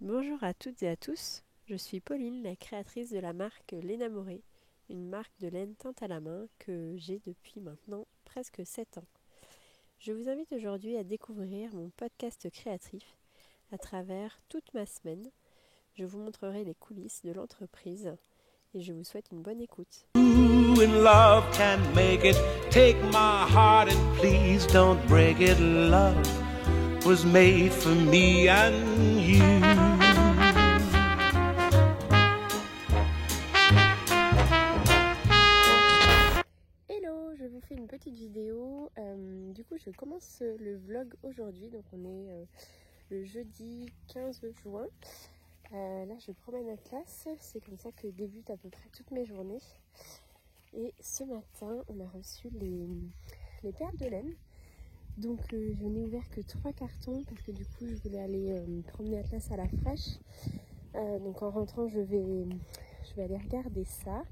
Bonjour à toutes et à tous, je suis Pauline, la créatrice de la marque L'Énamorée, une marque de laine teinte à la main que j'ai depuis maintenant presque 7 ans. Je vous invite aujourd'hui à découvrir mon podcast créatif à travers toute ma semaine. Je vous montrerai les coulisses de l'entreprise et je vous souhaite une bonne écoute. And love can make it. Take my heart and please don't break it. Love was made for me and you. Hello, je vous fais une petite vidéo. Du coup, je commence le vlog aujourd'hui. Donc, on est le jeudi 15 juin. Là, je promène la classe. C'est comme ça que débutent à peu près toutes mes journées. Et ce matin, on a reçu les perles de laine. Donc, je n'ai ouvert que 3 cartons parce que du coup, je voulais aller promener Atlas à la fraîche. Donc, en rentrant, je vais aller regarder ça.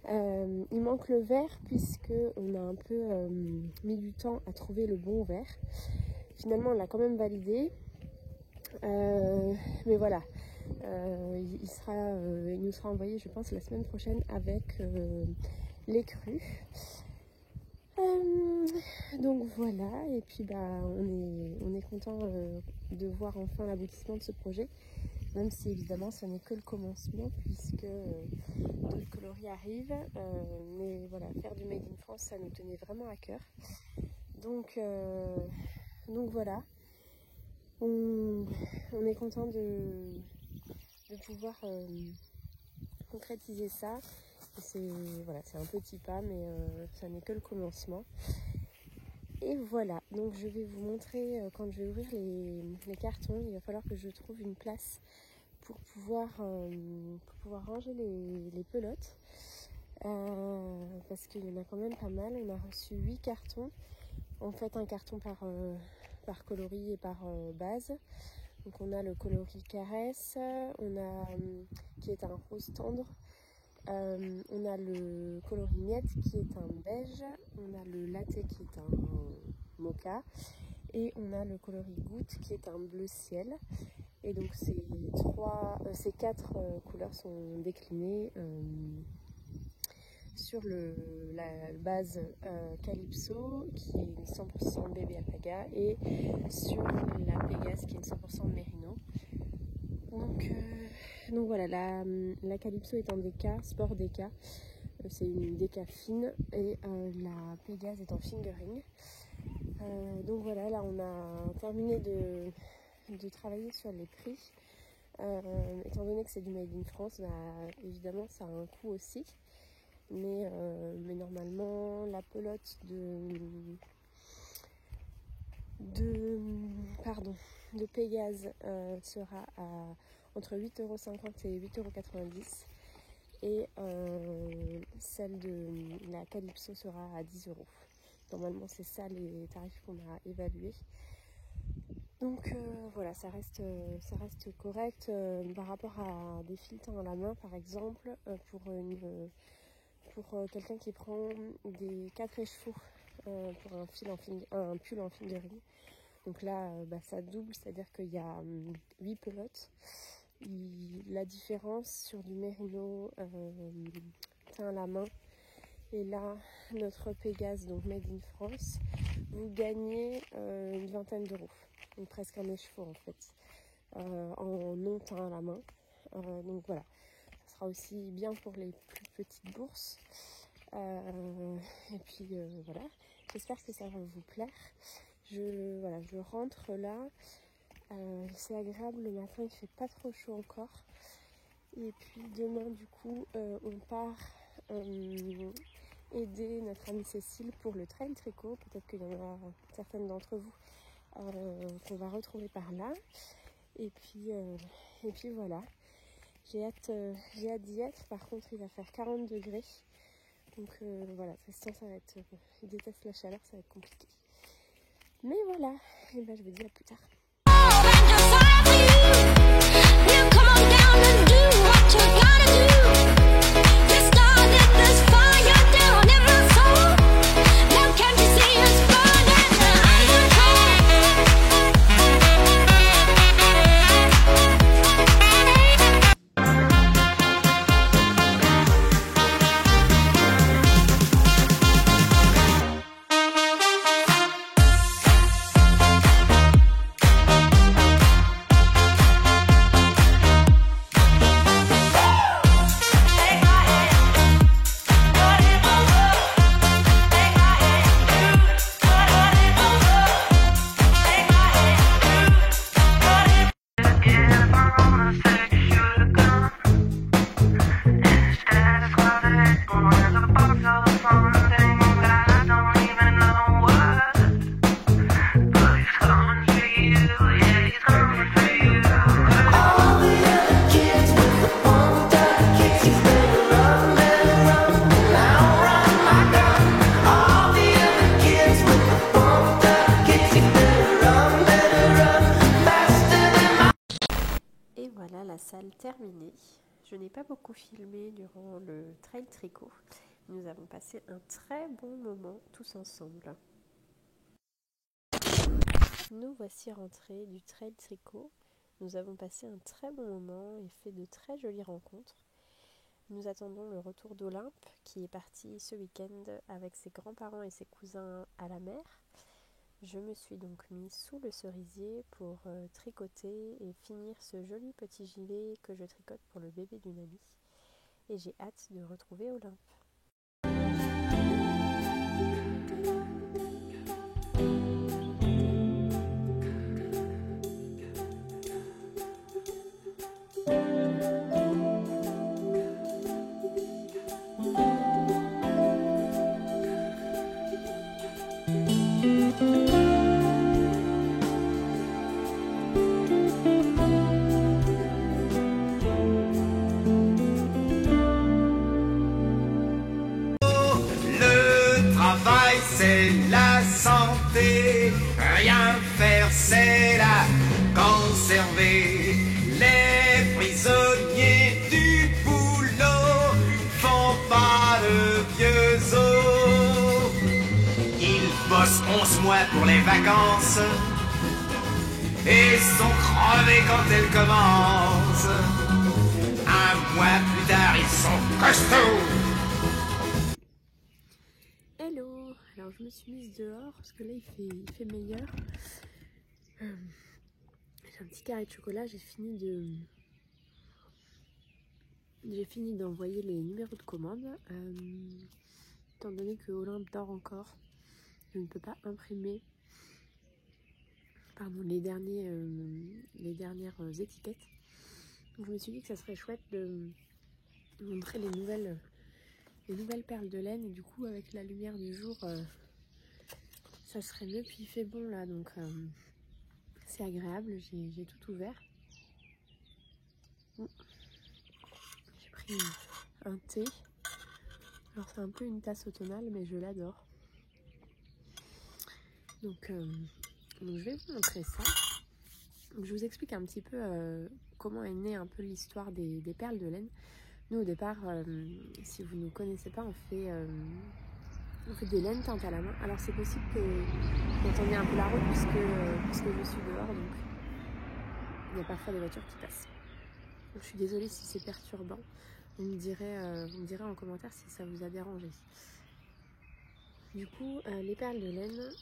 Il manque le vert puisque on a un peu mis du temps à trouver le bon vert. Finalement, on l'a quand même validé. Mais voilà, il nous sera envoyé, je pense, la semaine prochaine avec les crus. Donc voilà, et puis on est content de voir enfin l'aboutissement de ce projet, même si évidemment ce n'est que le commencement puisque d'autres coloris arrivent, mais voilà, faire du Made in France, ça nous tenait vraiment à cœur. Donc voilà, on est content de pouvoir concrétiser ça. C'est un petit pas, mais ça n'est que le commencement. Et voilà, donc je vais vous montrer quand je vais ouvrir les cartons. Il va falloir que je trouve une place pour pouvoir ranger les pelotes. Parce qu'il y en a quand même pas mal. On a reçu 8 cartons. En fait, un carton par coloris et par base. Donc on a le coloris caresse, qui est un rose tendre. On a le coloris miette qui est un beige, on a le latte qui est un mocha et on a le coloris goutte qui est un bleu ciel. Et donc ces 4 couleurs sont déclinées sur la base Calypso qui est 100% bébé alpaga et sur la Pégase qui est 100% mérino. Donc voilà, la Calypso est en déca, sport déca, c'est une déca fine, et la Pégase est en fingering. Donc voilà, là on a terminé de travailler sur les prix. Étant donné que c'est du Made in France, évidemment ça a un coût aussi. Mais normalement la pelote de Pégase sera entre 8,50 € et 8,90 € et celle de la Calypso sera à 10 €. Normalement c'est ça les tarifs qu'on a évalués. Donc voilà, ça reste correct par rapport à des fils teints à la main par exemple, pour quelqu'un qui prend des 4 écheveaux pour un pull en fingering. Donc là, ça double, c'est-à-dire qu'il y a 8 pelotes. La différence sur du mérino teint à la main et là, notre Pégase, donc Made in France, vous gagnez une vingtaine d'euros. Donc presque un écheveau en fait, en non teint à la main. Donc voilà. Ça sera aussi bien pour les plus petites bourses. Et puis voilà, j'espère que ça va vous plaire. Je rentre là. C'est agréable le matin, il fait pas trop chaud encore. Et puis demain du coup, on part aider notre amie Cécile pour le trail tricot. Peut-être qu'il y en a certaines d'entre vous qu'on va retrouver par là. Et puis voilà. J'ai hâte d'y être. Par contre, il va faire 40 degrés. Donc voilà, Tristan, il déteste la chaleur, ça va être compliqué. Mais voilà, et je vous dis à plus tard. Voilà la salle terminée. Je n'ai pas beaucoup filmé durant le trail tricot. Nous avons passé un très bon moment tous ensemble. Nous voici rentrés du trail tricot. Nous avons passé un très bon moment et fait de très jolies rencontres. Nous attendons le retour d'Olympe qui est parti ce week-end avec ses grands-parents et ses cousins à la mer. Je me suis donc mis sous le cerisier pour tricoter et finir ce joli petit gilet que je tricote pour le bébé d'une amie. Et j'ai hâte de retrouver Olympe. C'est la santé, rien faire c'est la conserver. Les prisonniers du boulot font pas de vieux os. Ils bossent 11 mois pour les vacances et sont crevés quand elles commencent. Un mois plus tard ils sont costauds. Alors je me suis mise dehors parce que là il fait meilleur. J'ai un petit carré de chocolat, j'ai fini d'envoyer les numéros de commande. Étant donné que Olympe dort encore, je ne peux pas imprimer les dernières étiquettes. Donc je me suis dit que ça serait chouette de montrer les nouvelles perles de laine, et du coup avec la lumière du jour ça serait mieux. Puis il fait bon là, donc c'est agréable. J'ai tout ouvert. J'ai pris un thé, alors c'est un peu une tasse automnale mais je l'adore, donc je vais vous montrer ça. Je vous explique un petit peu comment est née un peu l'histoire des perles de laine. Nous au départ, si vous ne nous connaissez pas, on fait des laines teintes à la main. Alors c'est possible que vous entendiez un peu la route puisque je suis dehors, donc il y a parfois des voitures qui passent. Donc je suis désolée si c'est perturbant. Vous me direz en commentaire si ça vous a dérangé. Du coup, les perles de laine,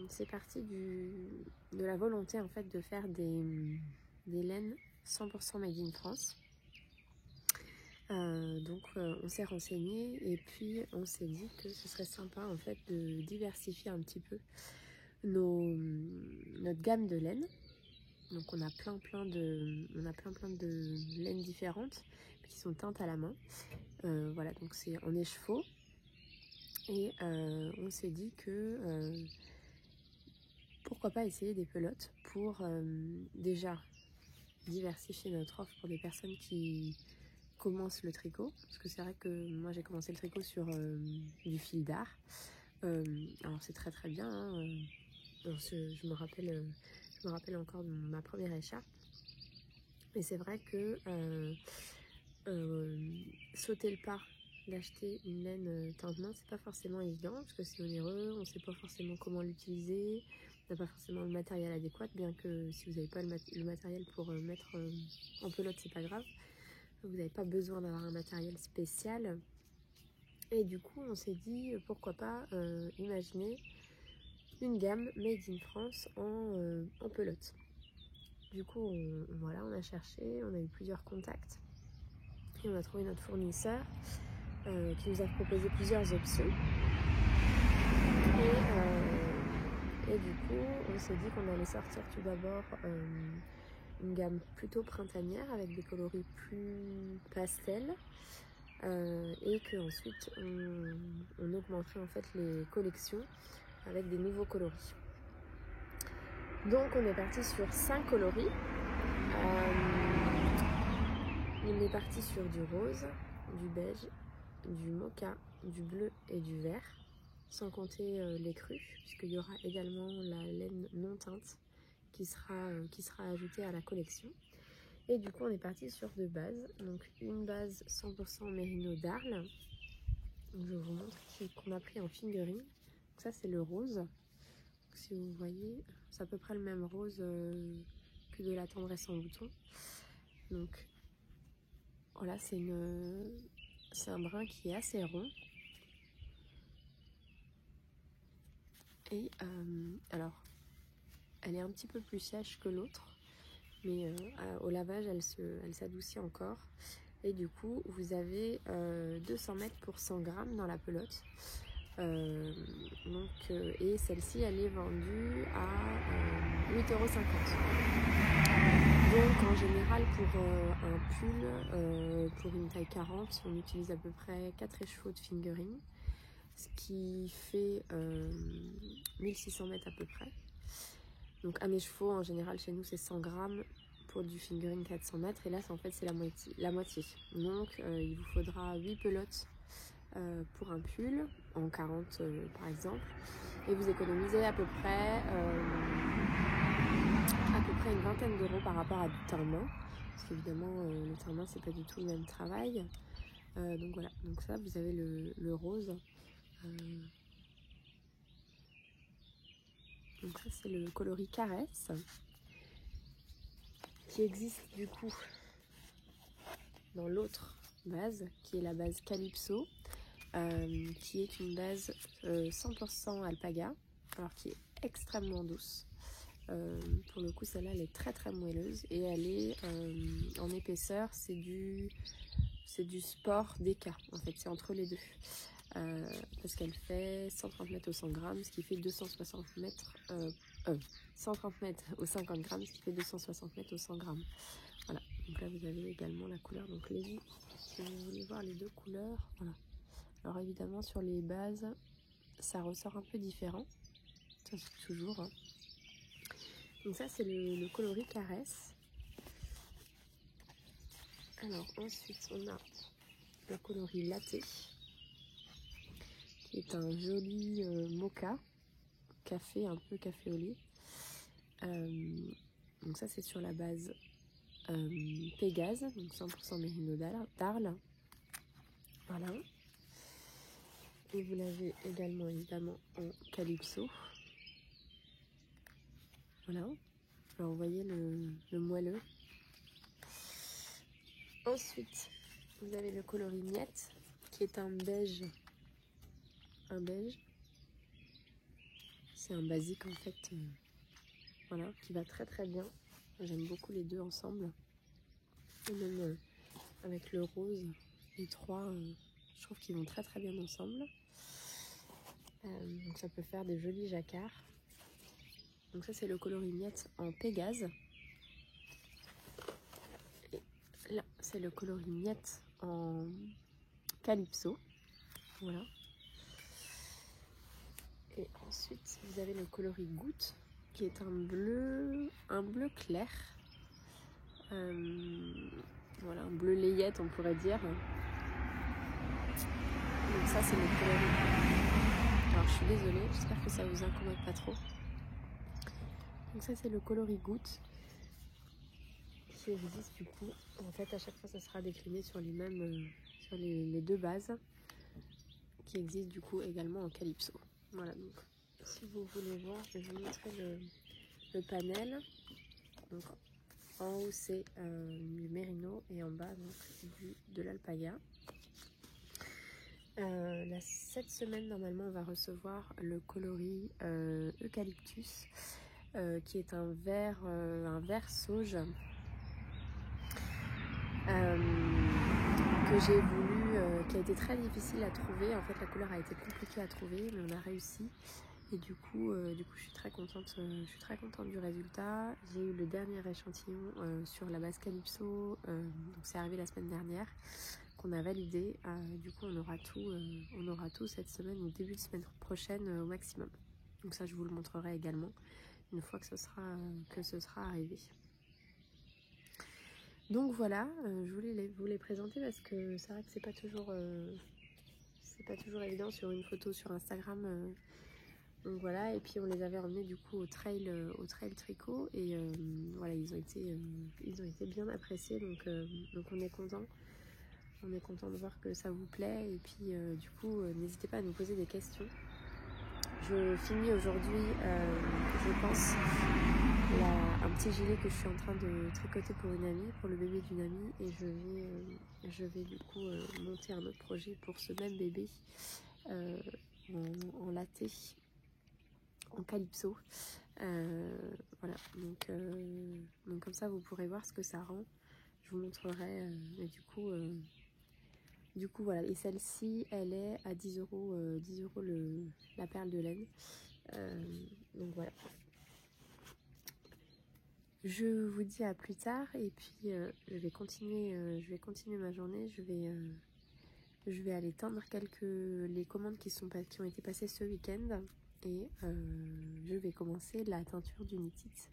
c'est parti de la volonté en fait de faire des laines 100% made in France. Donc on s'est renseigné et puis on s'est dit que ce serait sympa en fait de diversifier un petit peu notre gamme de laine. Donc on a plein de laines différentes qui sont teintes à la main. Voilà, donc c'est en écheveau. Et on s'est dit que pourquoi pas essayer des pelotes pour déjà diversifier notre offre pour des personnes qui commencent le tricot, parce que c'est vrai que moi j'ai commencé le tricot sur du fil d'art. Alors c'est très très bien, hein. Je me rappelle encore de ma première écharpe, mais c'est vrai que sauter le pas d'acheter une laine teinte main, c'est pas forcément évident parce que c'est onéreux, on sait pas forcément comment l'utiliser, on n'a pas forcément le matériel adéquat, bien que si vous n'avez pas le matériel pour mettre en pelote, c'est pas grave. Vous n'avez pas besoin d'avoir un matériel spécial. Et du coup, on s'est dit pourquoi pas imaginer une gamme made in France en pelote. Du coup, on a cherché, on a eu plusieurs contacts et on a trouvé notre fournisseur qui nous a proposé plusieurs options. Et du coup, on s'est dit qu'on allait sortir tout d'abord une gamme plutôt printanière avec des coloris plus pastels et qu'ensuite on augmenterait en fait les collections avec des nouveaux coloris. Donc on est parti sur 5 coloris. On est parti sur du rose, du beige, du mocha, du bleu et du vert, sans compter les crus, puisqu'il y aura également la laine non teinte qui sera ajoutée à la collection. Et du coup on est parti sur 2 bases, donc une base 100% Mérino d'Arles, je vous montre, qu'on a pris en fingering. Donc ça c'est le rose, donc, si vous voyez c'est à peu près le même rose que de la tendresse en bouton. Donc voilà, c'est un brun qui est assez rond. Et alors elle est un petit peu plus sèche que l'autre, mais au lavage elle s'adoucit encore. Et du coup vous avez 200 mètres pour 100 grammes dans la pelote. Et celle-ci elle est vendue à 8,50 €. Donc en général pour un pull pour une taille 40 on utilise à peu près 4 écheveaux de fingering, ce qui fait 1600 mètres à peu près. Donc un écheveau en général chez nous c'est 100 grammes, pour du fingering 400 mètres, et là en fait c'est la moitié. Donc il vous faudra 8 pelotes pour un pull en 40 par exemple, et vous économisez à peu près une vingtaine d'euros par rapport à du teint-main, parce qu'évidemment le teint-main c'est pas du tout le même travail. Donc voilà, donc ça vous avez le rose. Donc ça c'est le coloris Caresse, qui existe du coup dans l'autre base, qui est la base Calypso, qui est une base 100% alpaga, alors qui est extrêmement douce. Pour le coup celle-là elle est très très moelleuse, et elle est en épaisseur, c'est du sport DK en fait, c'est entre les deux. Parce qu'elle fait 130 mètres au 100 grammes, ce qui fait 260 mètres, 130 mètres au 50 grammes, ce qui fait 260 mètres au 100 grammes. Voilà, donc là vous avez également la couleur, donc si vous voulez voir les 2 couleurs, voilà. Alors évidemment sur les bases, ça ressort un peu différent, ça c'est toujours. Hein. Donc ça c'est le coloris Caresse. Alors ensuite on a le coloris Latte, qui est un joli mocha, café, un peu café au lait. Donc ça c'est sur la base Pégase, donc 100% Mérino d'Arles. Voilà. Et vous l'avez également évidemment en Calypso. Voilà. Alors vous voyez le moelleux. Ensuite, vous avez le coloris Miette, qui est un beige. C'est un basique en fait, voilà, qui va très très bien. J'aime beaucoup les deux ensemble. Et même avec le rose, les trois, je trouve qu'ils vont très très bien ensemble. Donc ça peut faire des jolis jacquards. Donc ça c'est le coloris Miette en Pégase. Et là c'est le coloris Miette en Calypso. Voilà. Et ensuite vous avez le coloris Goutte, qui est un bleu clair. Voilà, un bleu layette on pourrait dire. Donc ça c'est le coloris. Alors je suis désolée, j'espère que ça vous incommode pas trop. Donc ça c'est le coloris Goutte, qui existe du coup. En fait à chaque fois ça sera décliné sur les mêmes, sur les 2 bases, qui existent du coup également en Calypso. Voilà, donc si vous voulez voir, je vais vous montrer le panel. Donc en haut c'est du Mérino, et en bas donc de l'alpaga. Cette semaine normalement on va recevoir le coloris Eucalyptus, qui est un vert sauge, que j'ai voulu, qui a été très difficile à trouver. En fait la couleur a été compliquée à trouver, mais on a réussi. Et du coup je suis très contente du résultat. J'ai eu le dernier échantillon sur la base Calypso, donc c'est arrivé la semaine dernière, qu'on a validé. Du coup on aura tout cette semaine, ou début de semaine prochaine au maximum. Donc ça je vous le montrerai également une fois que ce sera arrivé. Donc voilà, je voulais vous les présenter parce que c'est vrai que c'est pas toujours évident sur une photo sur Instagram Donc voilà, et puis on les avait emmenés du coup au trail tricot et voilà, ils ont été bien appréciés, donc on est content. On est content de voir que ça vous plaît, et puis du coup n'hésitez pas à nous poser des questions. Je finis aujourd'hui, je pense, un petit gilet que je suis en train de tricoter pour une amie, pour le bébé d'une amie, et je vais du coup monter un autre projet pour ce même bébé en latte, en calypso. Voilà, donc comme ça vous pourrez voir ce que ça rend. Je vous montrerai, mais du coup voilà, et celle-ci elle est à 10 €, 10 € la perle de laine. Donc voilà. Je vous dis à plus tard, et puis je vais continuer ma journée. Je vais aller teindre les commandes qui ont été passées ce week-end, et je vais commencer la teinture du knit-it.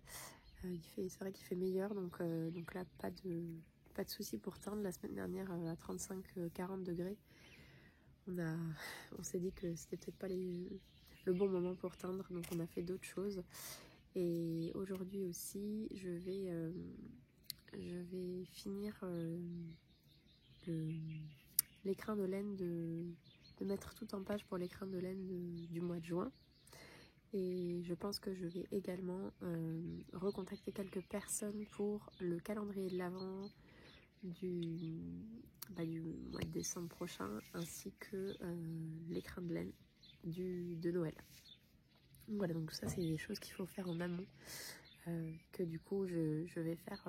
C'est vrai qu'il fait meilleur, donc là pas de souci pour teindre. La semaine dernière à 35-40 degrés, on s'est dit que c'était peut-être pas le bon moment pour teindre, donc on a fait d'autres choses. Et aujourd'hui aussi je vais finir l'écrin de laine, de mettre tout en page pour l'écrin de laine du mois de juin. Et je pense que je vais également recontacter quelques personnes pour le calendrier de l'Avent du mois de décembre prochain, ainsi que l'écrin de laine de Noël. Voilà, donc ça c'est des choses qu'il faut faire en amont, que du coup je vais faire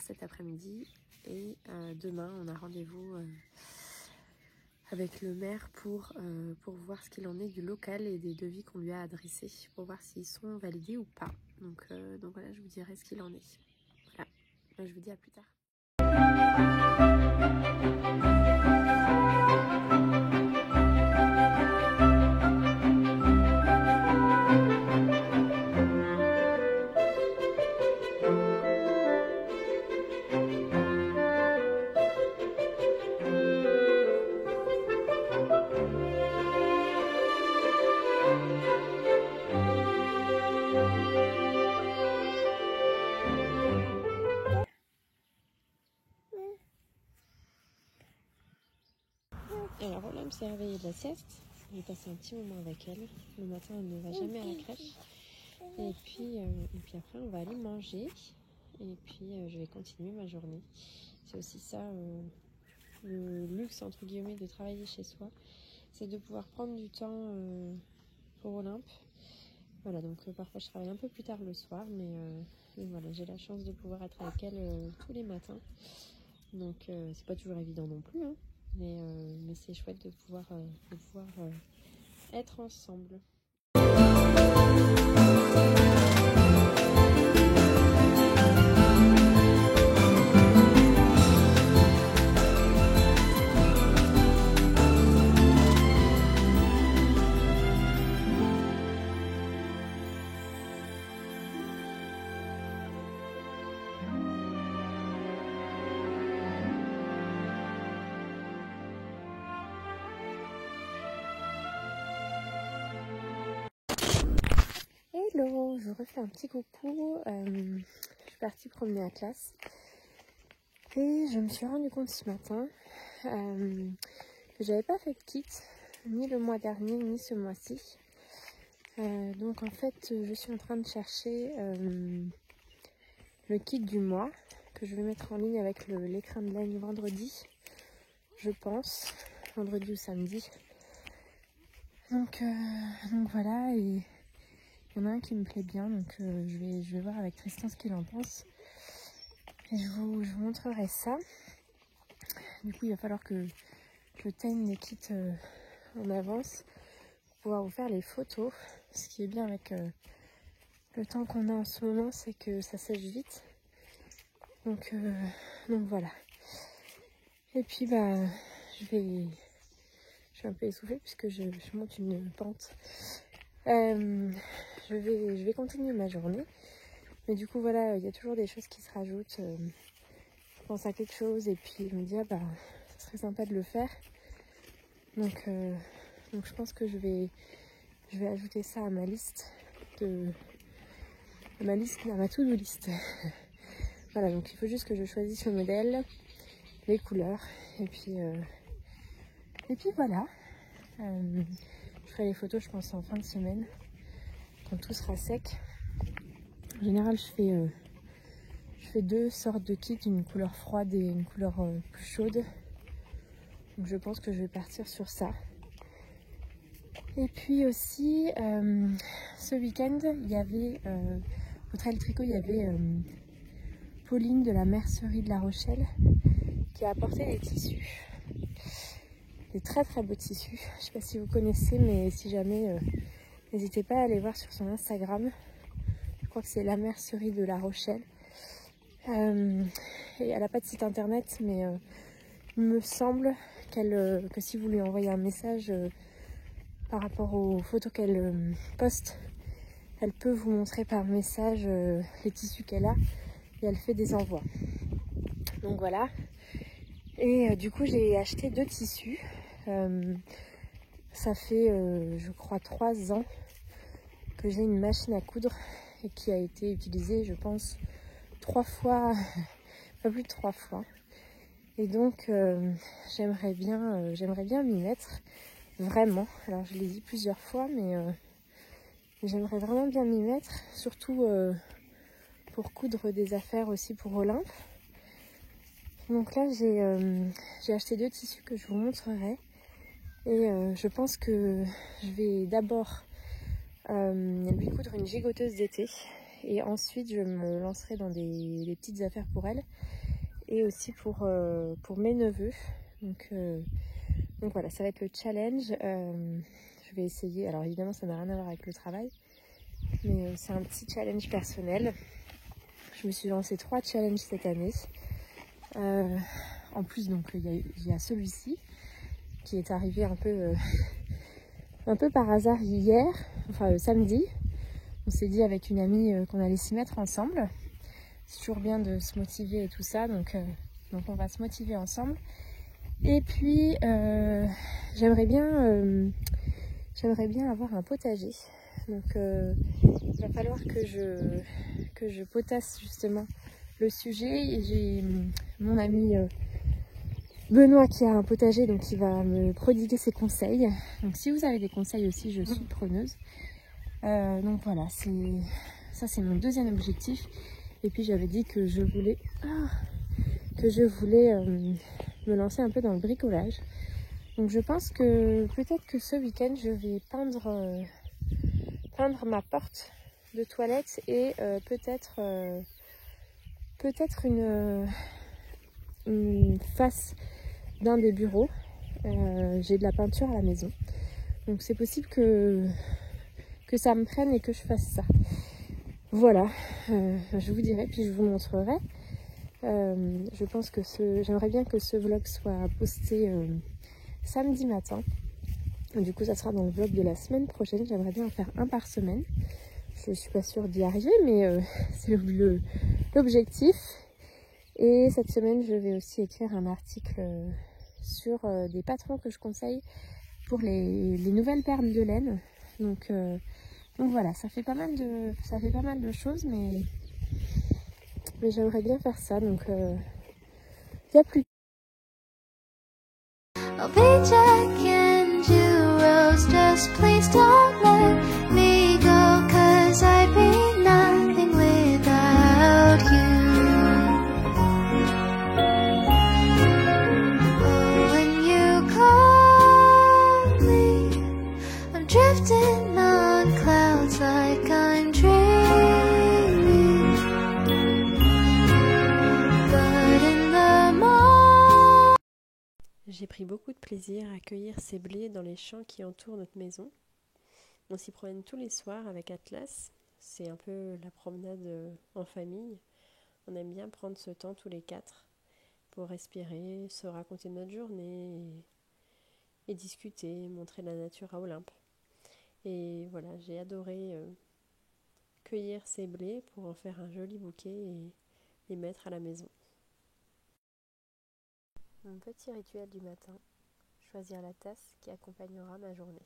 cet après-midi. Et demain on a rendez-vous avec le maire pour voir ce qu'il en est du local et des devis qu'on lui a adressés, pour voir s'ils sont validés ou pas. Donc voilà, je vous dirai ce qu'il en est. Voilà, je vous dis à plus tard. Alors Roland s'est réveillée de la sieste, j'ai passé un petit moment avec elle. Le matin elle ne va jamais à la crèche. Et puis après on va aller manger. Et puis je vais continuer ma journée. C'est aussi ça le luxe entre guillemets de travailler chez soi. C'est de pouvoir prendre du temps pour Olympe. Voilà, donc parfois je travaille un peu plus tard le soir, mais voilà, j'ai la chance de pouvoir être avec elle tous les matins. Donc c'est pas toujours évident non plus, hein. Mais c'est chouette de pouvoir être ensemble. Hello, je vous refais un petit coucou. Je suis partie promener à classe et je me suis rendu compte ce matin que j'avais pas fait de kit ni le mois dernier ni ce mois-ci. Donc en fait je suis en train de chercher le kit du mois que je vais mettre en ligne avec l'écrin de laine vendredi, je pense, vendredi ou samedi. Donc voilà, et il y en a un qui me plaît bien, donc je vais voir avec Tristan ce qu'il en pense. Et je vous montrerai ça. Du coup, il va falloir que je teigne les kits en avance pour pouvoir vous faire les photos. Ce qui est bien avec le temps qu'on a en ce moment, c'est que ça sèche vite. Donc voilà. Et puis je suis un peu essoufflée puisque je monte une pente. Je vais continuer ma journée, mais du coup voilà, il y a toujours des choses qui se rajoutent. Je pense à quelque chose et puis je me dis ça serait sympa de le faire. Donc je pense que je vais je vais ajouter ça à ma liste, à ma to-do list. Voilà, donc il faut juste que je choisisse le modèle, les couleurs, et puis voilà. Je ferai les photos, je pense, en fin de semaine, quand tout sera sec. En général, je fais 2 sortes de kits, une couleur froide et une couleur plus chaude. Donc je pense que je vais partir sur ça. Et puis aussi, ce week-end, il y avait, au Trail Tricot, il y avait Pauline de la mercerie de La Rochelle qui a apporté des tissus. Des très très beaux tissus. Je ne sais pas si vous connaissez, mais si jamais, n'hésitez pas à aller voir sur son Instagram. Je crois que c'est la mercerie de La Rochelle. Et elle n'a pas de site internet, mais il me semble que si vous lui envoyez un message par rapport aux photos qu'elle poste, elle peut vous montrer par message les tissus qu'elle a et elle fait des envois. Donc voilà. Et du coup j'ai acheté 2 tissus. Ça fait je crois 3 ans que j'ai une machine à coudre et qui a été utilisée, je pense, 3 fois, pas plus de 3 fois. Et donc j'aimerais bien m'y mettre, vraiment. Alors je l'ai dit plusieurs fois, mais j'aimerais vraiment bien m'y mettre, surtout pour coudre des affaires aussi pour Olympe. Donc là j'ai acheté 2 tissus que je vous montrerai. Et je pense que je vais d'abord lui coudre une gigoteuse d'été. Et ensuite je me lancerai dans des petites affaires pour elle. Et aussi pour mes neveux. Donc voilà, ça va être le challenge. Je vais essayer. Alors évidemment ça n'a rien à voir avec le travail. Mais c'est un petit challenge personnel. Je me suis lancé 3 challenges cette année. En plus donc il y a celui-ci qui est arrivé un peu par hasard hier, enfin samedi. On s'est dit avec une amie qu'on allait s'y mettre ensemble. C'est toujours bien de se motiver et tout ça, donc on va se motiver ensemble. Et puis j'aimerais bien avoir un potager. Donc il va falloir que je potasse justement le sujet. Et j'ai mon ami Benoît qui a un potager, donc il va me prodiguer ses conseils. Donc si vous avez des conseils aussi, je suis preneuse. Donc voilà, c'est mon deuxième objectif. Et puis j'avais dit que je voulais me lancer un peu dans le bricolage. Donc je pense que peut-être que ce week-end je vais peindre ma porte de toilette et peut-être une face d'un des bureaux. J'ai de la peinture à la maison, donc c'est possible que ça me prenne et que je fasse ça. Voilà, je vous dirai, puis je vous montrerai. Je pense que j'aimerais bien que ce vlog soit posté samedi matin. Du coup ça sera dans le vlog de la semaine prochaine. J'aimerais bien en faire un par semaine. Je suis pas sûre d'y arriver, mais c'est l'objectif. Et cette semaine je vais aussi écrire un article sur des patrons que je conseille pour les nouvelles perles de laine. Donc voilà, ça fait pas mal de choses, mais j'aimerais bien faire ça. Donc il y a plus. I'll be Jack and you Rose, just please don't let me go, 'cause I'd be nothing without you. Oh, when you call me, I'm drifting on clouds like I'm dreaming. But in the morning, j'ai pris beaucoup de plaisir à cueillir ces blés dans les champs qui entourent notre maison. On s'y promène tous les soirs avec Atlas. C'est un peu la promenade en famille. On aime bien prendre ce temps tous les 4 pour respirer, se raconter notre journée et discuter, montrer la nature à Olympe. Et voilà, j'ai adoré cueillir ces blés pour en faire un joli bouquet et les mettre à la maison. Mon petit rituel du matin, choisir la tasse qui accompagnera ma journée.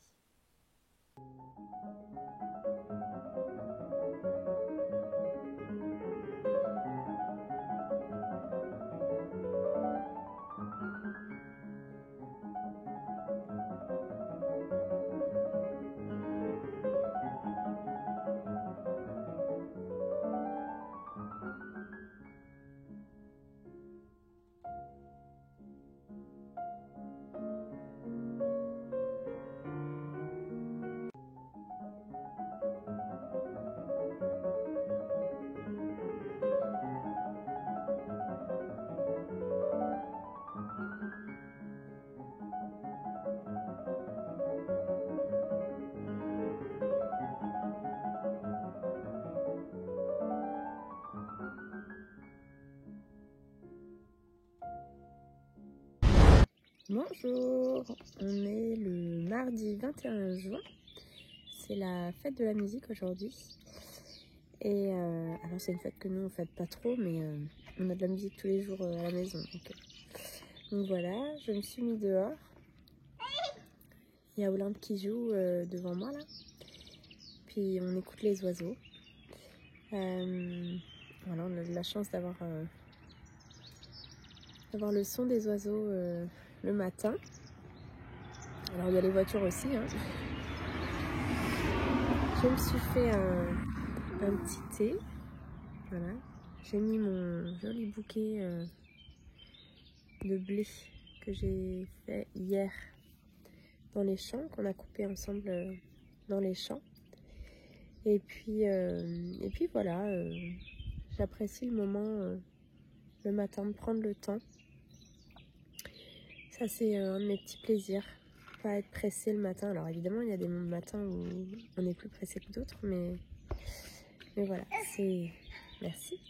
Bonjour, on est le mardi 21 juin, c'est la fête de la musique aujourd'hui. Et alors c'est une fête que nous on fête pas trop, mais on a de la musique tous les jours à la maison. Donc voilà, je me suis mis dehors. Il y a Olympe qui joue devant moi là. Puis on écoute les oiseaux. Voilà, on a de la chance d'avoir le son des oiseaux le matin. Alors il y a les voitures aussi, hein. Je me suis fait un petit thé. Voilà. J'ai mis mon joli bouquet de blé que j'ai fait hier dans les champs, qu'on a coupé ensemble dans les champs. Et puis voilà, j'apprécie le moment le matin de prendre le temps. Ça c'est un de mes petits plaisirs, pas être pressé le matin. Alors évidemment il y a des matins où on est plus pressé que d'autres, mais voilà, c'est... Merci.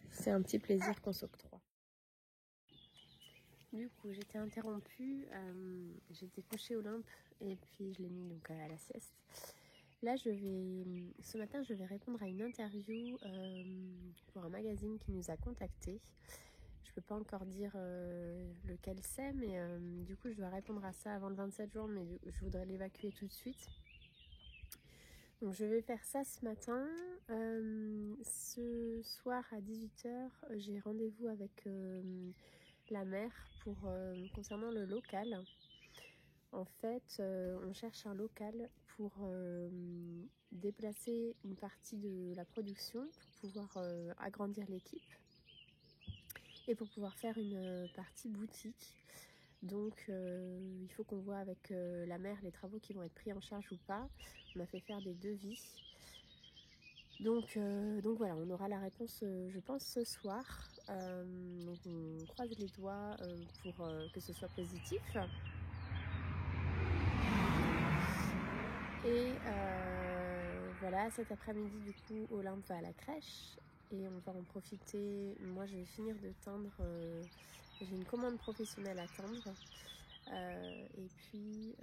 C'est un petit plaisir qu'on s'octroie. Du coup j'étais interrompue, j'étais couchée Olympe et puis je l'ai mis donc à la sieste. Là ce matin je vais répondre à une interview pour un magazine qui nous a contactés. Je peux pas encore dire lequel c'est, mais du coup je dois répondre à ça avant le 27 juin, mais je voudrais l'évacuer tout de suite. Donc je vais faire ça ce matin. Ce soir à 18 h, j'ai rendez-vous avec la mère concernant le local. En fait, on cherche un local pour déplacer une partie de la production pour pouvoir agrandir l'équipe. Et pour pouvoir faire une partie boutique. Donc il faut qu'on voit avec la mère les travaux qui vont être pris en charge ou pas. On a fait faire des devis. Donc voilà, on aura la réponse je pense ce soir. Donc on croise les doigts pour que ce soit positif. Et voilà, cet après-midi du coup Olympe va à la crèche. Et on va en profiter. Moi je vais finir de teindre, j'ai une commande professionnelle à teindre, et puis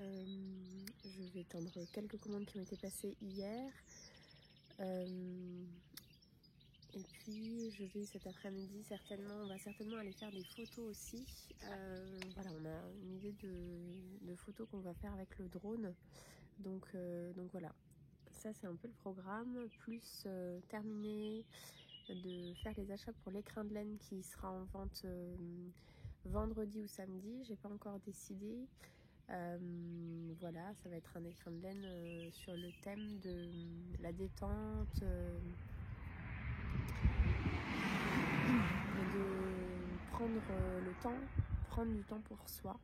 je vais teindre quelques commandes qui ont été passées hier, et puis je vais cet après-midi on va certainement aller faire des photos aussi. Voilà, on a une idée de photos qu'on va faire avec le drone, donc voilà, ça c'est un peu le programme, plus terminer de faire les achats pour l'écrin de laine qui sera en vente vendredi ou samedi, j'ai pas encore décidé. Voilà, ça va être un écrin de laine sur le thème de la détente, de prendre le temps, prendre du temps pour soi.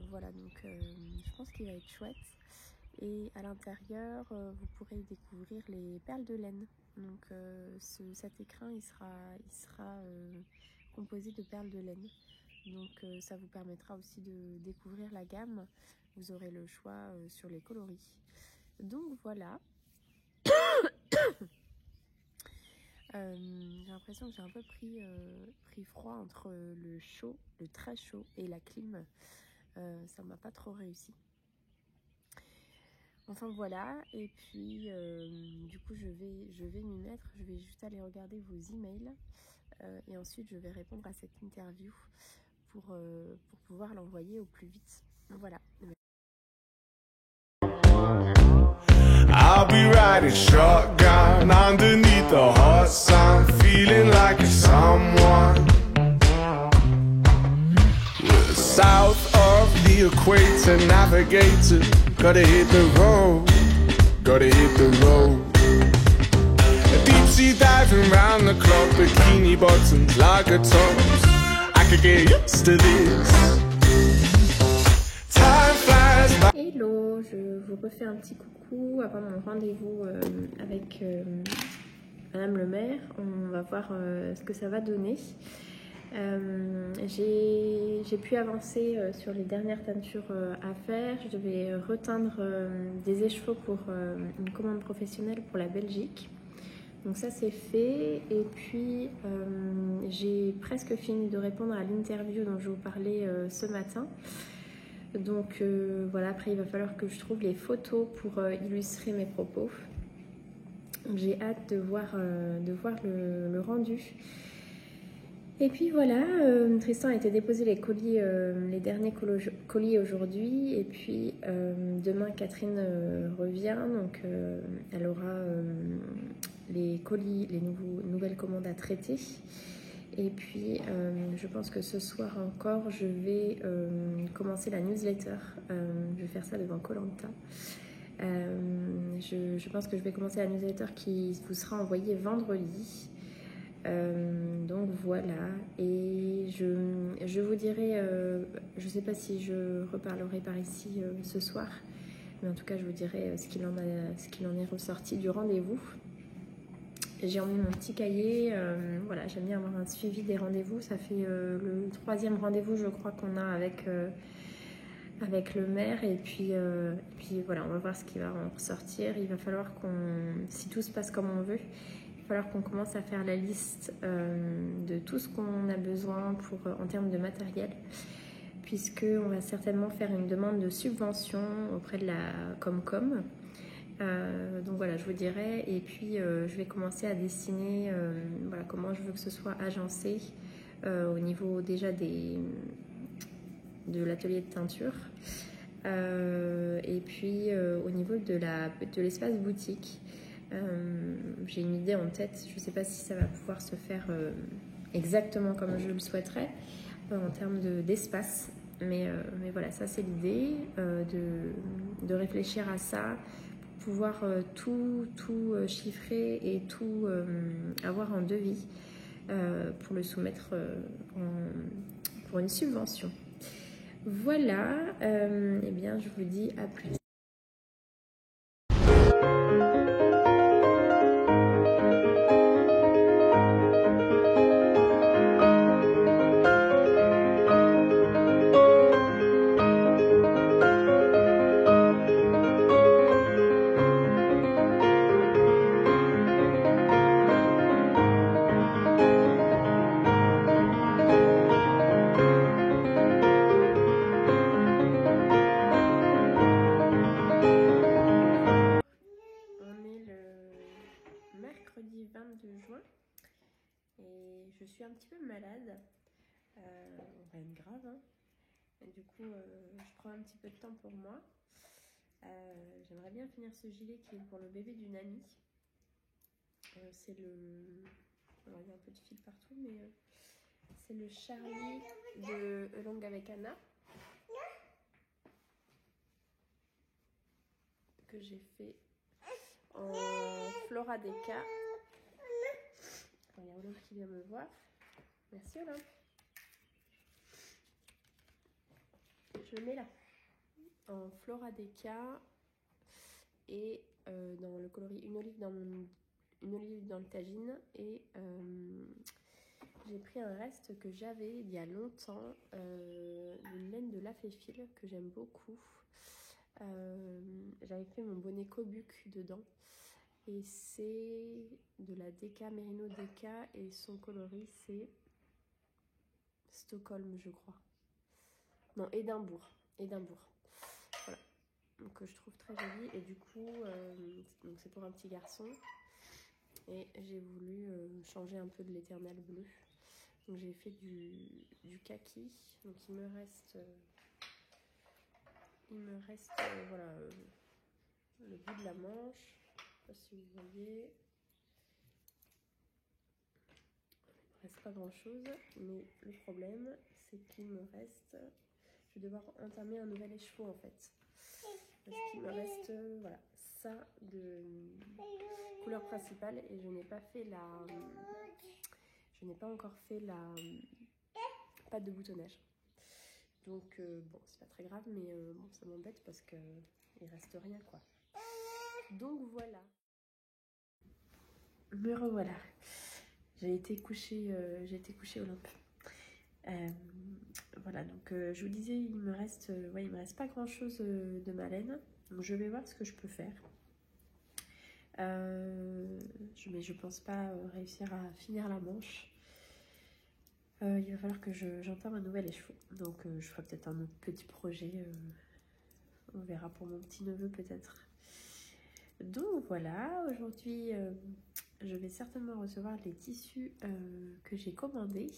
Voilà, donc je pense qu'il va être chouette. Et à l'intérieur, vous pourrez découvrir les perles de laine. Donc cet écrin, il sera composé de perles de laine. Donc ça vous permettra aussi de découvrir la gamme. Vous aurez le choix sur les coloris. Donc voilà. J'ai l'impression que j'ai un peu pris froid entre le très chaud et la clim. Ça m'a pas trop réussi. Enfin voilà, et puis du coup je vais m'y mettre, je vais juste aller regarder vos emails et ensuite je vais répondre à cette interview pour pouvoir l'envoyer au plus vite. Voilà. I'll be riding shotgun underneath the hot sun, feeling like a someone. We're south of the equator, navigator. Gotta hit the road, gotta hit the road. Deep sea diving round the clock, bikini bottoms, lager tops. I could get used to this. Time flies by. Hello, je vous refais un petit coucou avant mon rendez-vous avec Madame le maire. On va voir ce que ça va donner. J'ai pu avancer sur les dernières teintures à faire. Je devais reteindre des écheveaux pour une commande professionnelle pour la Belgique. Donc ça c'est fait, et puis j'ai presque fini de répondre à l'interview dont je vous parlais ce matin. Donc voilà, après il va falloir que je trouve les photos pour illustrer mes propos. J'ai hâte de voir le rendu. Et puis voilà, Tristan a été déposer les colis, les derniers colis aujourd'hui, et puis demain Catherine revient, donc elle aura les colis, les nouvelles commandes à traiter. Et puis je pense que ce soir encore je vais commencer la newsletter. Je vais faire ça devant Koh Lanta. Je pense que je vais commencer la newsletter qui vous sera envoyée vendredi. Donc voilà, et je vous dirai, je sais pas si je reparlerai par ici ce soir, mais en tout cas je vous dirai ce qu'il en est ressorti du rendez-vous. J'ai emmené mon petit cahier, voilà, j'aime bien avoir un suivi des rendez-vous. Ça fait le 3e rendez-vous je crois qu'on a avec le maire, et puis voilà, on va voir ce qui va en ressortir. Il va falloir si tout se passe comme on veut, il va falloir qu'on commence à faire la liste de tout ce qu'on a besoin en termes de matériel, puisqu'on va certainement faire une demande de subvention auprès de la Comcom. Donc voilà, je vous dirai, et puis je vais commencer à dessiner voilà, comment je veux que ce soit agencé au niveau déjà de l'atelier de teinture, et puis au niveau de l'espace boutique. J'ai une idée en tête, je ne sais pas si ça va pouvoir se faire exactement comme je le souhaiterais en termes d'espace, mais voilà, ça c'est l'idée, de réfléchir à ça, pouvoir tout chiffrer et tout avoir un devis pour le soumettre pour une subvention. Voilà, eh bien je vous dis à plus. Mercredi 22 juin, et je suis un petit peu malade, rien de grave, hein. Et du coup je prends un petit peu de temps pour moi. J'aimerais bien finir ce gilet qui est pour le bébé d'une amie. C'est alors il y a un peu de fil partout, mais c'est le Charlie de Along avec Anna que j'ai fait en Flora Deca. Il y a Olympe qui vient me voir. Merci Olympe. Je le mets là. En Flora Deca, et dans le coloris une olive dans le tagine. Et j'ai pris un reste que j'avais il y a longtemps, une laine de La Féfile que j'aime beaucoup. J'avais fait mon bonnet Cobuc dedans, et c'est de la Deca, Merino Deca, et son coloris c'est Stockholm je crois, non, Édimbourg, voilà, donc je trouve très joli. Et du coup donc c'est pour un petit garçon, et j'ai voulu changer un peu de l'éternel bleu, donc j'ai fait du kaki. Donc il me reste voilà le bout de la manche, sais pas si vous voyez. Il ne reste pas grand chose, mais le problème c'est qu'il me reste, je vais devoir entamer un nouvel écheveau en fait. Parce qu'il me reste voilà, ça de couleur principale et je n'ai pas fait la... Je n'ai pas encore fait la pâte de boutonnage. Donc bon, c'est pas très grave, mais bon, ça m'embête parce que il reste rien quoi. Donc voilà. Me revoilà. J'ai été couchée Olympe. Voilà, donc je vous disais, il me reste pas grand chose de ma laine. Donc je vais voir ce que je peux faire. Mais je pense pas réussir à finir la manche. Il va falloir que j'entame un nouvel écheveau. Donc je ferai peut-être un autre petit projet. On verra pour mon petit neveu peut-être. Donc voilà, aujourd'hui je vais certainement recevoir les tissus que j'ai commandés.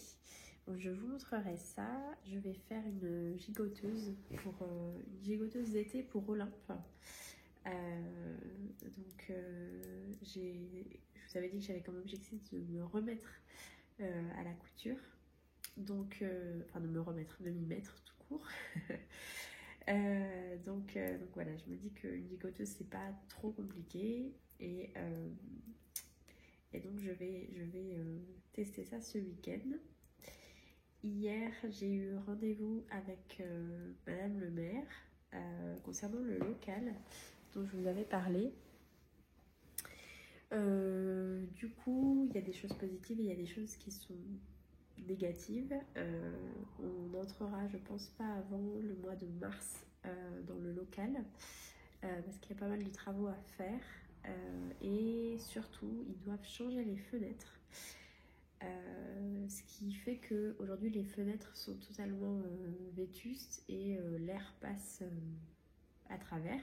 Donc, je vous montrerai ça. Je vais faire une gigoteuse d'été pour Olympe. Je vous avais dit que j'avais comme objectif de me remettre à la couture. Donc, enfin de m'y mettre tout court. Donc voilà, je me dis qu'une gigoteuse c'est pas trop compliqué et donc je vais tester ça ce week-end. Hier j'ai eu rendez-vous avec Madame le maire concernant le local dont je vous avais parlé. Du coup il y a des choses positives et il y a des choses qui sont négative. On n'entrera je pense pas avant le mois de mars dans le local parce qu'il y a pas mal de travaux à faire et surtout ils doivent changer les fenêtres, ce qui fait que aujourd'hui les fenêtres sont totalement vétustes et l'air passe à travers.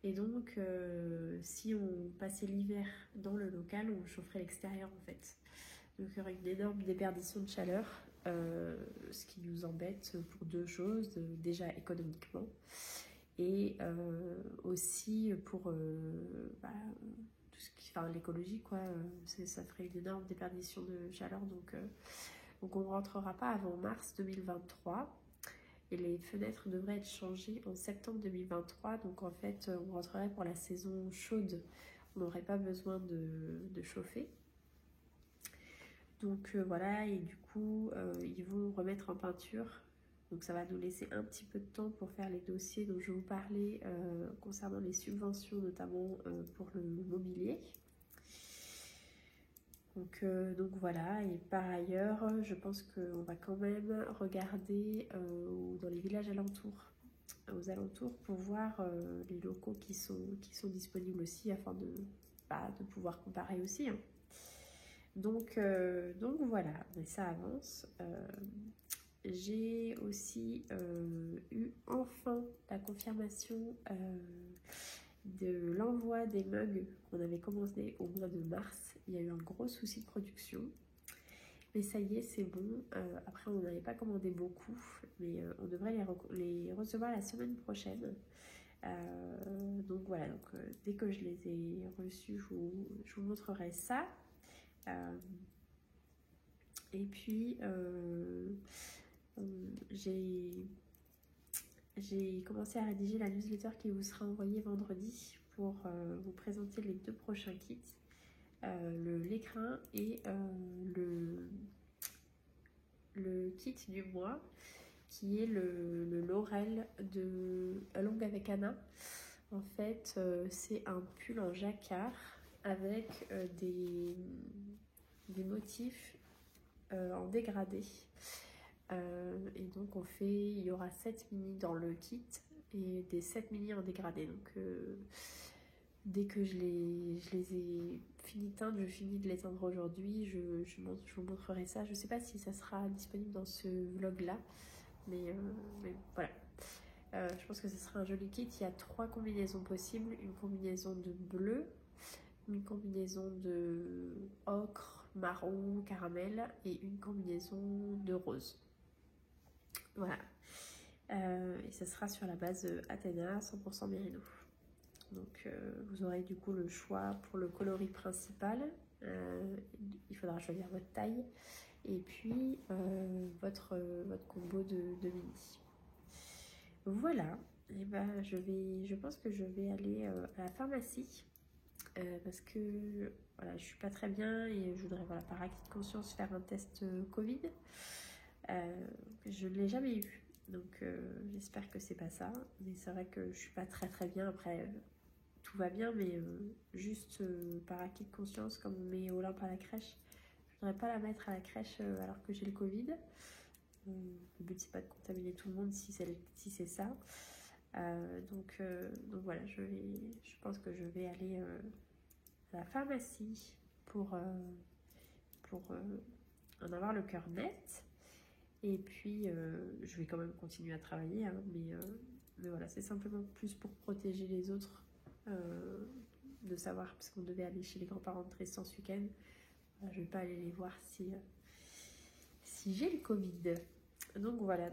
Et donc si on passait l'hiver dans le local, on chaufferait l'extérieur en fait. Donc il y aurait une énorme déperdition de chaleur, ce qui nous embête pour deux choses, déjà économiquement et aussi pour tout ce qui, enfin, l'écologie quoi, ça ferait une énorme déperdition de chaleur, donc on ne rentrera pas avant mars 2023 et les fenêtres devraient être changées en septembre 2023, donc en fait on rentrerait pour la saison chaude, on n'aurait pas besoin de chauffer. Donc voilà, et du coup ils vont remettre en peinture, donc ça va nous laisser un petit peu de temps pour faire les dossiers dont je vous parlais concernant les subventions, notamment pour le mobilier. Donc voilà, et par ailleurs je pense qu'on va quand même regarder dans les villages aux alentours pour voir les locaux qui sont disponibles aussi, afin de pouvoir comparer aussi, hein. Donc voilà, mais ça avance. J'ai aussi eu enfin la confirmation de l'envoi des mugs qu'on avait commandé au mois de mars. Il y a eu un gros souci de production, mais ça y est, c'est bon. Après on n'avait pas commandé beaucoup, mais on devrait les recevoir la semaine prochaine. Donc voilà, dès que je les ai reçus, je vous montrerai ça. Et puis j'ai commencé à rédiger la newsletter qui vous sera envoyée vendredi pour vous présenter les deux prochains kits, l'écrin et le kit du mois qui est le Laurel de Along avec Anna. En fait c'est un pull en jacquard avec des motifs en dégradé, et donc il y aura 7 mini dans le kit et des 7 mini en dégradé. Donc dès que je les ai fini de teindre, je finis de les teindre aujourd'hui, je vous montrerai ça. Je sais pas si ça sera disponible dans ce vlog là, mais voilà. Je pense que ce sera un joli kit. Il y a 3 combinaisons possibles, une combinaison de bleu, une combinaison de ocre, marron, caramel et une combinaison de rose. Voilà. Et ça sera sur la base Athéna 100% Mérino. Donc vous aurez du coup le choix pour le coloris principal. Il faudra choisir votre taille et puis votre combo de mini. Voilà, et ben je pense que je vais aller à la pharmacie parce que voilà, je suis pas très bien et je voudrais, voilà, par acquis de conscience, faire un test Covid. Je ne l'ai jamais eu, donc j'espère que c'est pas ça. Mais c'est vrai que je suis pas très bien. Après, tout va bien, mais juste par acquis de conscience, comme on met Olympe à la crèche, je voudrais pas la mettre à la crèche alors que j'ai le Covid. Le but c'est pas de contaminer tout le monde si c'est ça. Donc voilà, je pense que je vais aller à la pharmacie pour en avoir le cœur net. Et puis je vais quand même continuer à travailler, hein, mais voilà, c'est simplement plus pour protéger les autres, de savoir, parce qu'on devait aller chez les grands-parents de Tristan ce week-end. Je vais pas aller les voir si j'ai le Covid. Donc voilà,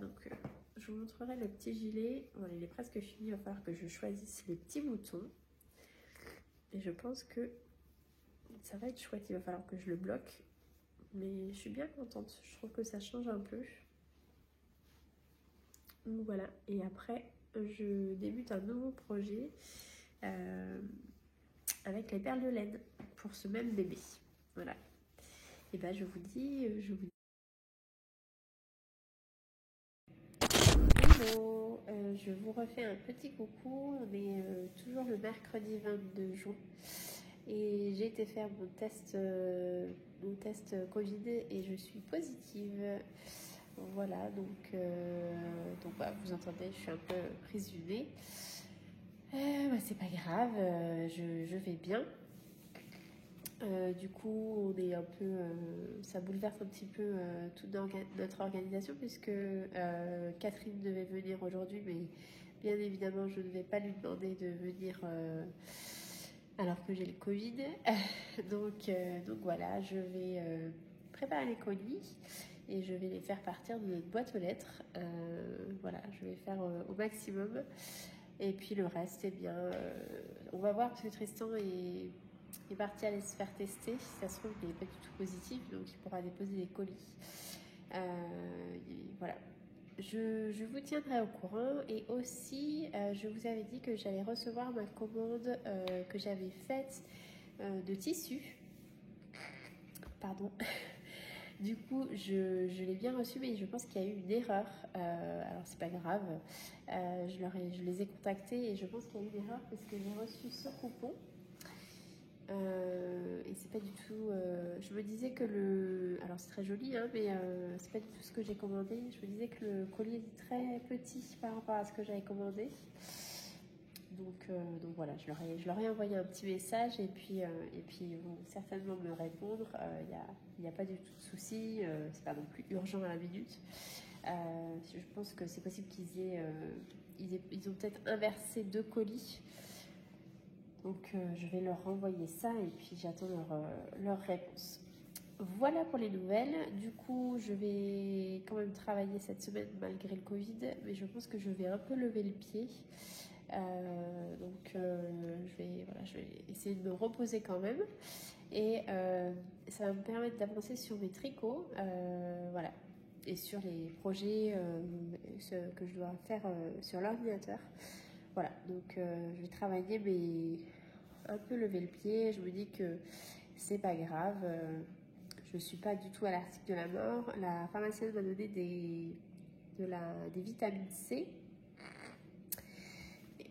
je vous montrerai le petit gilet. Voilà, il est presque fini, il va falloir que je choisisse les petits boutons. Et je pense que ça va être chouette, il va falloir que je le bloque. Mais je suis bien contente, je trouve que ça change un peu. Donc voilà, et après je débute un nouveau projet avec les perles de laine pour ce même bébé. Voilà. Et ben je vous dis Hello, je vous refais un petit coucou. On est toujours le mercredi 22 juin et j'ai été faire mon test Covid et je suis positive. Voilà, donc bah, vous entendez, je suis un peu prise du nez. Bah, c'est pas grave, je vais bien. Du coup, on est un peu, ça bouleverse un petit peu toute notre organisation, puisque Catherine devait venir aujourd'hui, mais bien évidemment, je ne vais pas lui demander de venir alors que j'ai le Covid. Donc voilà, je vais préparer les colis et je vais les faire partir de notre boîte aux lettres. Voilà, je vais faire au maximum. Et puis le reste, eh bien, on va voir, parce que Tristan est parti aller se faire tester. Si ça se trouve, il n'est pas du tout positif, donc il pourra déposer des colis. Voilà. Je vous tiendrai au courant. Et aussi, je vous avais dit que j'allais recevoir ma commande que j'avais faite de tissu. Pardon. Du coup, je l'ai bien reçu, mais je pense qu'il y a eu une erreur. Alors, c'est pas grave. Je les ai contactés et je pense qu'il y a eu une erreur parce que j'ai reçu ce coupon. Et c'est pas du tout. Je me disais que alors c'est très joli, hein, mais c'est pas du tout ce que j'ai commandé. Je me disais que le colis était très petit par rapport à ce que j'avais commandé. Donc voilà, je leur ai envoyé un petit message et puis ils vont certainement me répondre. Il n'y a pas du tout de souci, c'est pas non plus urgent à la minute. Je pense que c'est possible ils ont peut-être inversé 2 colis. Donc je vais leur renvoyer ça et puis j'attends leur réponse. Voilà pour les nouvelles. Du coup, je vais quand même travailler cette semaine malgré le Covid, mais je pense que je vais un peu lever le pied. Je vais essayer de me reposer quand même. Et ça va me permettre d'avancer sur mes tricots. Voilà. Et sur les projets que je dois faire sur l'ordinateur. Voilà, donc je vais travailler, mais un peu lever le pied. Je me dis que c'est pas grave. Je ne suis pas du tout à l'article de la mort. La pharmacienne m'a donné des vitamines C.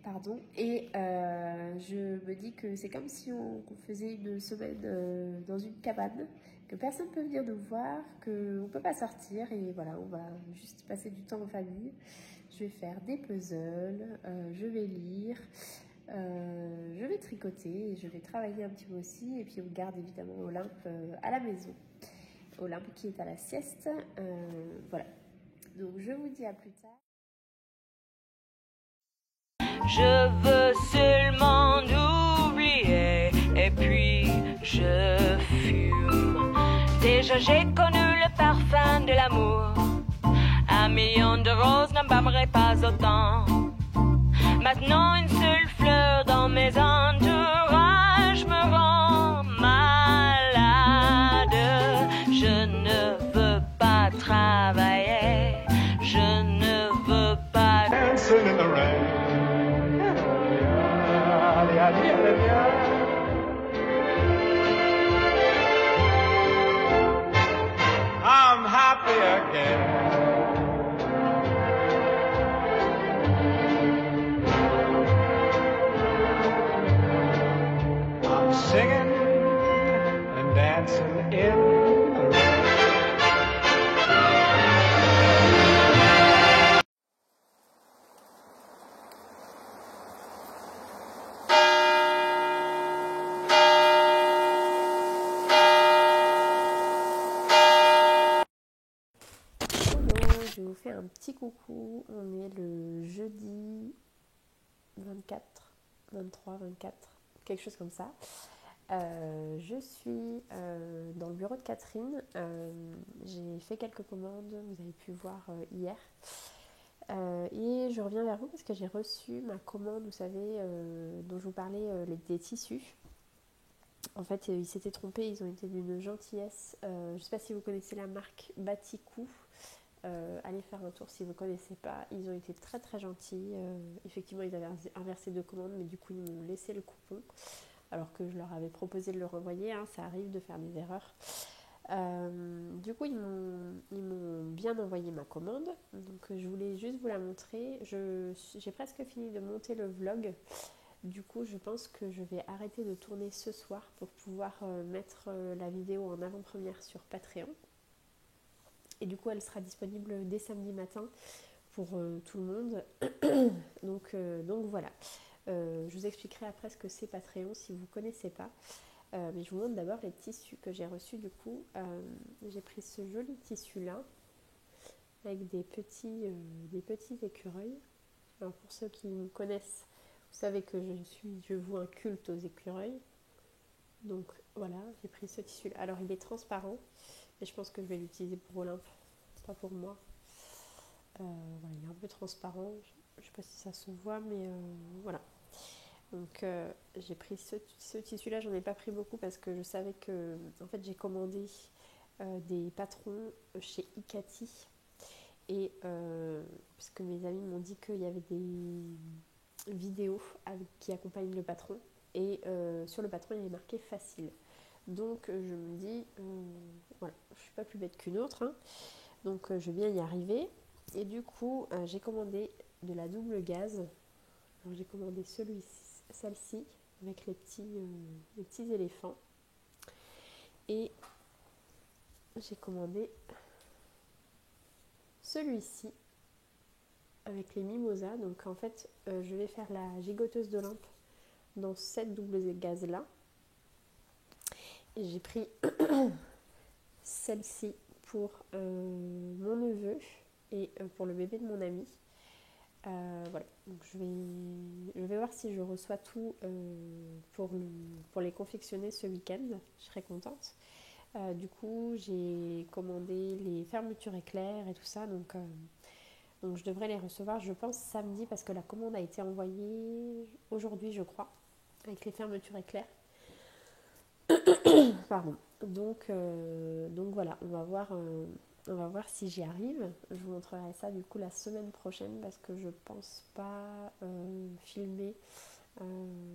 Pardon. Et je me dis que c'est comme si on faisait une semaine dans une cabane, que personne ne peut venir nous voir, qu'on ne peut pas sortir. Et voilà, on va juste passer du temps en famille. Je vais faire des puzzles, je vais lire, je vais tricoter et je vais travailler un petit peu aussi. Et puis on garde évidemment Olympe à la maison. Olympe qui est à la sieste. Voilà. Donc je vous dis à plus tard. Je veux seulement oublier et puis je fume. Déjà j'ai connu le parfum de l'amour. 1 million de roses n'embâmerait pas autant. Maintenant une seule fleur dans mes les entourages me rend malade. Je ne veux pas travailler, je ne veux pas Dancing in the rain. I'm happy again. I'm singing and dancing in the rain. Hello, je vous fais un petit coucou. On est le jeudi 24, 23, 24, quelque chose comme ça. Je suis dans le bureau de Catherine. J'ai fait quelques commandes, vous avez pu voir hier. Et je reviens vers vous parce que j'ai reçu ma commande, vous savez, dont je vous parlais, des tissus. En fait, ils s'étaient trompés, ils ont été d'une gentillesse. Je ne sais pas si vous connaissez la marque Batikou. Allez faire un tour si vous ne connaissez pas. Ils ont été très très gentils. Effectivement, ils avaient inversé 2 commandes, mais du coup, ils m'ont laissé le coupon. Alors que je leur avais proposé de le renvoyer. Hein, ça arrive de faire des erreurs. Du coup, ils m'ont bien envoyé ma commande. Donc, je voulais juste vous la montrer. J'ai presque fini de monter le vlog. Du coup, je pense que je vais arrêter de tourner ce soir pour pouvoir mettre la vidéo en avant-première sur Patreon. Et du coup, elle sera disponible dès samedi matin pour tout le monde. Donc voilà. Je vous expliquerai après ce que c'est Patreon si vous ne connaissez pas. Mais je vous montre d'abord les tissus que j'ai reçus. Du coup, j'ai pris ce joli tissu-là avec des petits écureuils. Alors pour ceux qui me connaissent, vous savez que je voue un culte aux écureuils. Donc voilà, j'ai pris ce tissu-là. Alors il est transparent, mais je pense que je vais l'utiliser pour Olympe, pas pour moi. Voilà, il est un peu transparent. Je ne sais pas si ça se voit, mais voilà. Donc j'ai pris ce tissu-là, j'en ai pas pris beaucoup parce que je savais que, en fait, j'ai commandé des patrons chez Ikati. Et parce que mes amis m'ont dit qu'il y avait des vidéos qui accompagnent le patron. Et sur le patron, il est marqué facile. Donc je me dis, voilà, je suis pas plus bête qu'une autre. Hein. Donc je vais bien y arriver. Et du coup, j'ai commandé de la double gaze. Alors, j'ai commandé celle-ci avec les petits éléphants. Et j'ai commandé celui-ci avec les mimosas. Donc en fait, je vais faire la gigoteuse d'Olympe dans cette double gaze là. Et j'ai pris celle-ci pour mon neveu et pour le bébé de mon ami. Voilà, donc je vais voir si je reçois tout pour les confectionner ce week-end. Je serai contente. Du coup, j'ai commandé les fermetures éclairs et tout ça, donc je devrais les recevoir, je pense, samedi, parce que la commande a été envoyée aujourd'hui, je crois, avec les fermetures éclairs. Pardon. Donc voilà, on va voir si j'y arrive. Je vous montrerai ça du coup la semaine prochaine parce que je pense pas filmer.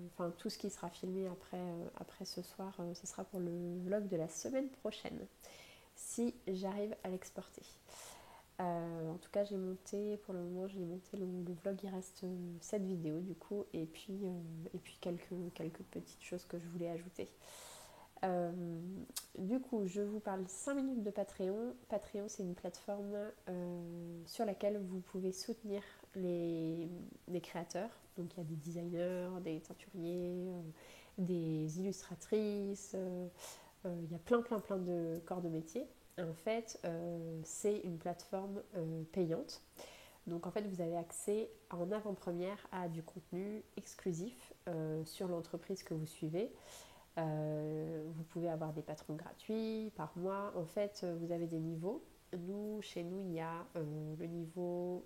Enfin, tout ce qui sera filmé après ce soir, ce sera pour le vlog de la semaine prochaine, si j'arrive à l'exporter. En tout cas, pour le moment, j'ai monté le vlog, il reste cette vidéo du coup, et puis quelques petites choses que je voulais ajouter. Du coup, je vous parle 5 minutes de Patreon. Patreon, c'est une plateforme sur laquelle vous pouvez soutenir les créateurs. Donc, il y a des designers, des teinturiers, des illustratrices. Il y a plein de corps de métier. En fait, c'est une plateforme payante. Donc, en fait, vous avez accès en avant-première à du contenu exclusif sur l'entreprise que vous suivez. Vous pouvez avoir des patrons gratuits par mois. En fait, vous avez des niveaux. Chez nous, il y a le niveau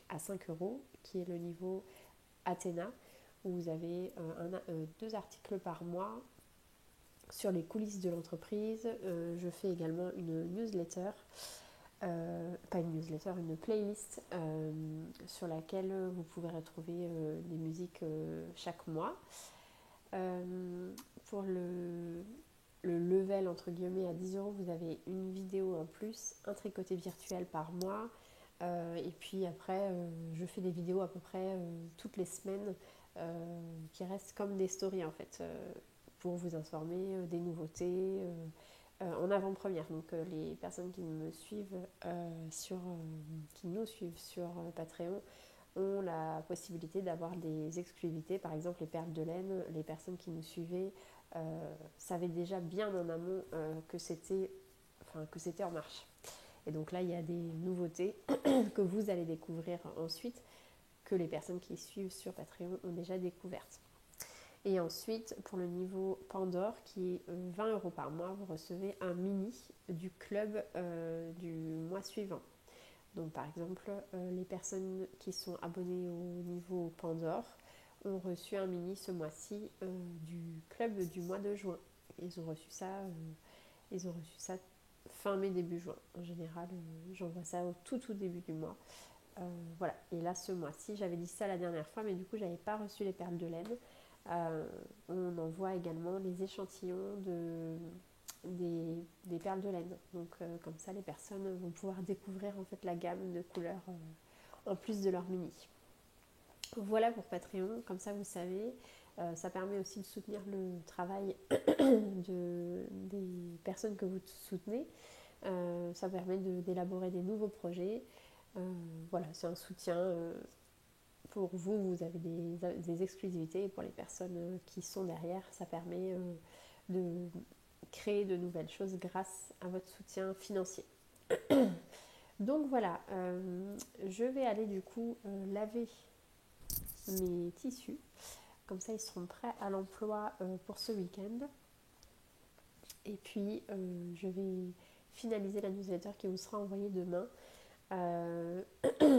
à 5 € qui est le niveau Athéna, où vous avez 2 articles par mois sur les coulisses de l'entreprise. Je fais également une newsletter, pas une newsletter, une playlist sur laquelle vous pouvez retrouver des musiques chaque mois. Pour le level entre guillemets à 10 €, vous avez une vidéo en plus, un tricoté virtuel par mois. Et puis après, je fais des vidéos à peu près toutes les semaines qui restent comme des stories en fait, pour vous informer des nouveautés en avant-première. Donc les personnes qui me suivent qui nous suivent sur Patreon ont la possibilité d'avoir des exclusivités. Par exemple, les perles de laine, les personnes qui nous suivaient savaient déjà bien en amont que c'était en marche. Et donc là, il y a des nouveautés que vous allez découvrir ensuite, que les personnes qui suivent sur Patreon ont déjà découvertes. Et ensuite, pour le niveau Pandore, qui est 20 € par mois, vous recevez un mini du club du mois suivant. Donc par exemple, les personnes qui sont abonnées au niveau Pandore ont reçu un mini ce mois-ci du club du mois de juin. Ils ont reçu ça fin mai, début juin. En général, j'envoie ça au tout début du mois. Voilà. Et là, ce mois-ci, j'avais dit ça la dernière fois, mais du coup, j'avais pas reçu les perles de laine. On envoie également les échantillons des perles de laine. Donc, comme ça, les personnes vont pouvoir découvrir en fait la gamme de couleurs en plus de leur mini. Voilà pour Patreon. Comme ça, vous savez. Ça permet aussi de soutenir le travail des personnes que vous soutenez. Ça permet d'élaborer des nouveaux projets. Voilà, c'est un soutien pour vous. Vous avez des exclusivités. Et pour les personnes qui sont derrière, ça permet de créer de nouvelles choses grâce à votre soutien financier. Donc voilà, je vais aller du coup laver mes tissus. Comme ça, ils seront prêts à l'emploi pour ce week-end. Et puis, je vais finaliser la newsletter qui vous sera envoyée demain.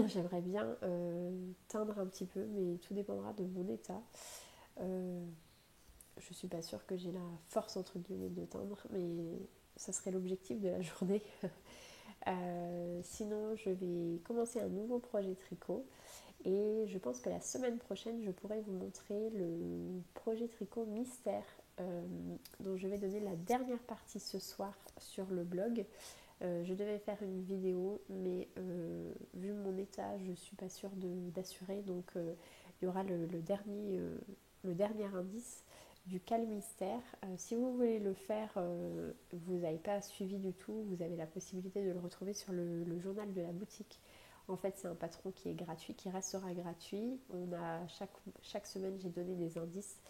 J'aimerais bien teindre un petit peu, mais tout dépendra de mon état. Je ne suis pas sûre que j'ai la force, entre guillemets, de teindre, mais ça serait l'objectif de la journée. Sinon, je vais commencer un nouveau projet tricot. Et je pense que la semaine prochaine, je pourrai vous montrer le projet tricot mystère dont je vais donner la dernière partie ce soir sur le blog. Je devais faire une vidéo, mais vu mon état, je ne suis pas sûre d'assurer. Donc il y aura le dernier indice du cal mystère. Si vous voulez le faire, vous n'avez pas suivi du tout, vous avez la possibilité de le retrouver sur le journal de la boutique. En fait, c'est un patron qui est gratuit, qui restera gratuit. On a chaque semaine, j'ai donné des indices.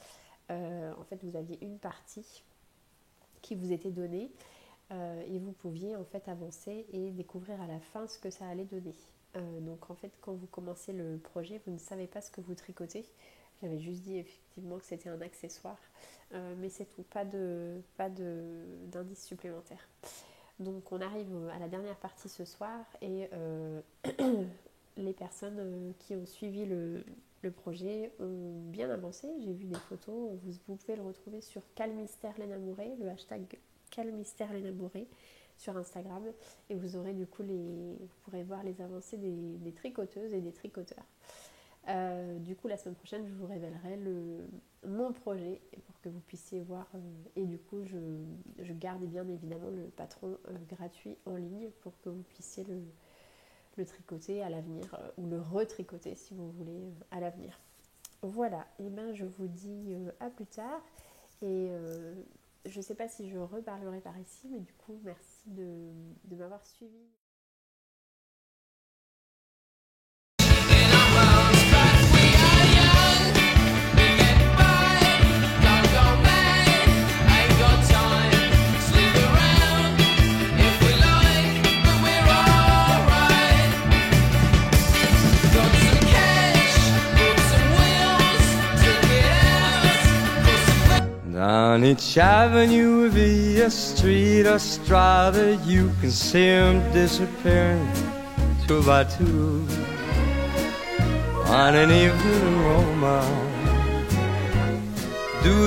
En fait, vous aviez une partie qui vous était donnée et vous pouviez en fait avancer et découvrir à la fin ce que ça allait donner. Donc en fait, quand vous commencez le projet, vous ne savez pas ce que vous tricotez. J'avais juste dit effectivement que c'était un accessoire, mais c'est tout, pas d'indice supplémentaire. Donc on arrive à la dernière partie ce soir et les personnes qui ont suivi le projet ont bien avancé. J'ai vu des photos, vous pouvez le retrouver sur calmystère-lenamouré, le hashtag calmystère-lenamouré sur Instagram, et vous aurez du coup vous pourrez voir les avancées des tricoteuses et des tricoteurs. Du coup la semaine prochaine je vous révélerai mon projet pour que vous puissiez voir et du coup je garde bien évidemment le patron gratuit en ligne pour que vous puissiez le tricoter à l'avenir ou le retricoter si vous voulez à l'avenir. Voilà, et bien je vous dis à plus tard et je ne sais pas si je reparlerai par ici, mais du coup merci de m'avoir suivi. On each avenue, via street or strata, you can see 'em disappearing two by two on an evening romance. Do